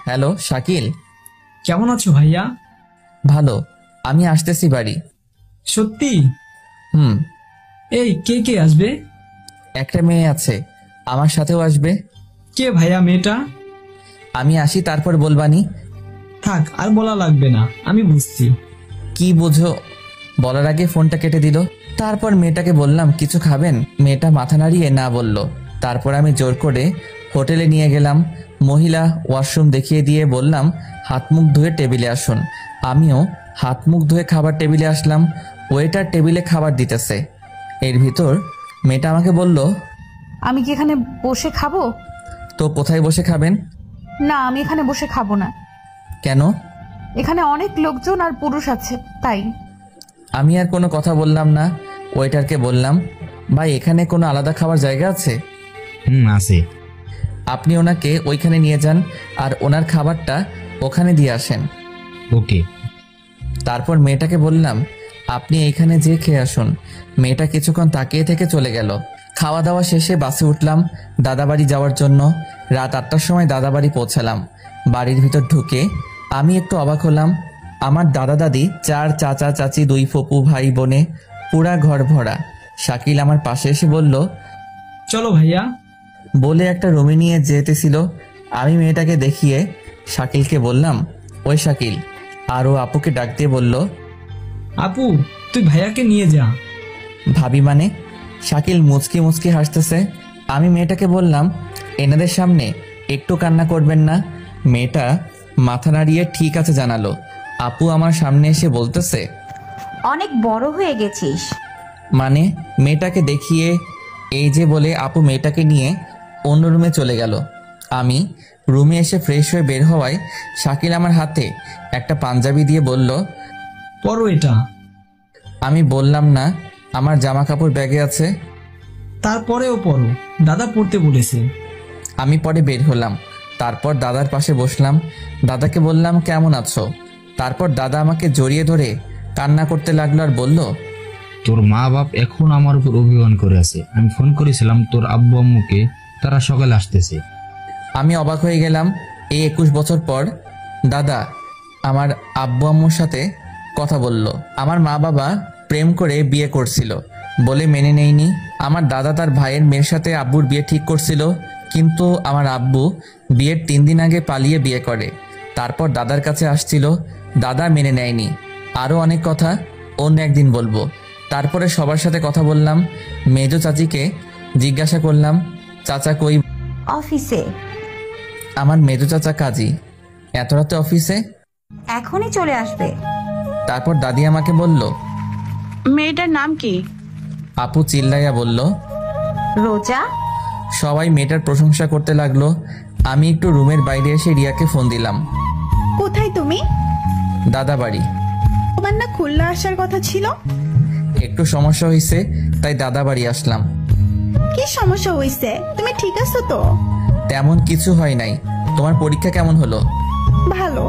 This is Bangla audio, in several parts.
হ্যালো শাকিল। কেমন আছো ভাইয়া? ভালো। আমি আসতেছি বাড়ি। সত্যি? হুম। এই কে কে আসবে? একটা মেয়ে আছে, আমার সাথেও আসবে। কে ভাইয়া মেয়েটা? আমি আসি তারপর বলবানি। থাক, আর বলা লাগবে না, আমি বুঝছি। কি বুঝো? বলার আগে ফোনটা কেটে দিল। তারপর মেয়েটাকে বললাম কিছু খাবেন? মেয়েটা মাথা নাড়িয়ে না বলল। তারপর আমি জোর করে হোটেলে নিয়ে গেলাম। মহিলা ওয়াশরুম দেখিয়ে দিয়ে বললাম হাত মুখ ধুয়ে টেবিলে আসুন। আমিও হাত মুখ ধুয়ে খাবার টেবিলে আসলাম। ওয়েটার টেবিলে খাবার দিতেছে। এর ভিতর মেয়েটা আমাকে বলল, আমি কি এখানে বসে খাবো? তো কোথায় বসে খাবেন? না, আমি এখানে বসে খাবো না। কেন? এখানে অনেক লোকজন আর পুরুষ আছে, তাই। আমি আর কোনো কথা বললাম না। ওয়েটারকে বললাম, ভাই এখানে কোনো আলাদা খাবার জায়গা আছে? আছে। আপনি ওনাকে ওইখানে নিয়ে যান আর ওনার খাবারটা ওখানে দিয়ে আসেন। ওকে। তারপর মেয়েটাকে বললাম, আপনি এইখানে যেয়ে খেয়ে আসুন। মেয়েটা কিছুক্ষণ তাকিয়ে থেকে চলে গেল। খাওয়া দাওয়া শেষে বাসে উঠলাম দাদাবাড়ি যাওয়ার জন্য। রাত 8টার সময় দাদাবাড়ি পৌঁছালাম। বাড়ির ভিতর ঢুকে আমি একটু অবাক হলাম। আমার দাদা দাদি, 4 চাচা চাচি, 2 ফুপু, ভাই বোনে পুরা ঘর ভরা। শাকিল আমার পাশে এসে বলল, চলো ভাইয়া। বলে একটা রুমে নিয়ে যেতেছিল। আমি মেয়েটাকে দেখিয়ে শাকিলকে বললাম, ওই শাকিল। আর ও আপুকে ডাক দিয়ে বলল, আপু, তুই ভাইয়াকে নিয়ে যা। ভাবি মানে? শাকিল মুচকি মুচকি হাসতেছে। আমি মেয়েটাকে বললাম, এনাদের সামনে একটু কান্না করবেন না। মেয়েটা মাথা নাড়িয়ে ঠিক আছে জানালো। আপু আমার সামনে এসে বলতেছে, অনেক বড় হয়ে গেছিস। মানে? মেয়েটাকে দেখিয়ে এই যে বলে আপু মেয়েটাকে নিয়ে অন্য রুমে চলে গেল। আমি রুমে এসে ফ্রেশ হয়ে বের হওয়ায় শাকিল আমার হাতে একটা পাঞ্জাবি দিয়ে বলল, পরো এটা। আমি বললাম না আমার জামা কাপড় ব্যাগে আছে। তারপরেও পরো, দাদা পড়তে বলেছে। আমি পরে বের হলাম। তারপর দাদার পাশে বসলাম। দাদাকে বললাম, কেমন আছো? তারপর দাদা আমাকে জড়িয়ে ধরে কান্না করতে লাগলো আর বলল, তোর মা বাপ এখন আমার উপর অভিমান করে আছে। আমি ফোন করেছিলাম তোর আব্বু আম্মুকে, তারা সকালে আসতেছে। আমি অবাক হয়ে গেলাম। এই 21 বছর পর দাদা আমার আব্বু আম্মুর সাথে কথা বলল। আমার মা বাবা প্রেম করে বিয়ে করছিল বলে মেনে নেয়নি। আমার দাদা তার ভাইয়ের মেয়ের সাথে আব্বুর বিয়ে ঠিক করছিল, কিন্তু আমার আব্বু বিয়ের 3 দিন আগে পালিয়ে বিয়ে করে। তারপর দাদার কাছে আসছিল, দাদা মেনে নেয়নি। আরও অনেক কথা অন্য একদিন বলবো। তারপরে সবার সাথে কথা বললাম। মেজো চাচিকে জিজ্ঞাসা করলাম, চাচা কই? অফিসে। আমার মেজো চাচা কাজী। এত রাতে অফিসে? এখনই চলে আসবে। তারপর দাদি আমাকে বলল, মেয়েটার নাম কি? আপু চিল্লাইয়া বলল, রোজা। সবাই মেয়েটার প্রশংসা করতে লাগলো। আমি একটু রুমের বাইরে এসে রিয়াকে ফোন দিলাম। কোথায় তুমি? দাদা বাড়ি। তোমার না খুলনা আসার কথা ছিল? একটু সমস্যা হয়েছে, তাই দাদা বাড়ি আসলাম। কি সমস্যা হয়েছে? তুমি ঠিক আছো তো? তেমন কিছু হয় নাই। তোমার পরীক্ষা কেমন হলো? ভালো।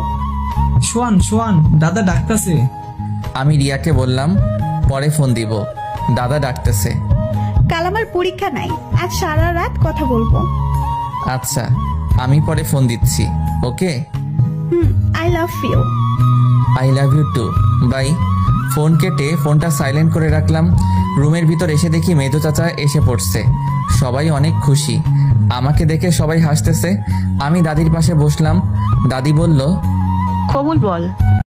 শোয়ান শোয়ান, দাদা ডাকতেছে। আমি রিয়াকে বললাম পরে ফোন দিব, দাদা ডাকতেছে। কাল আমার পরীক্ষা নাই, আজ সারা রাত কথা বলবো। আচ্ছা, আমি পরে ফোন দিচ্ছি। Okay. I love you. I love you too. Bye. Phone কেটে ফোনটা সাইলেন্ট করে রাখলাম। রুমের ভিতর এসে দেখি মেজো চাচা এসে পড়ছে। সবাই অনেক খুশি। আমাকে দেখে সবাই হাসতেছে। আমি দাদির পাশে বসলাম। দাদি বলল, কবুল বল।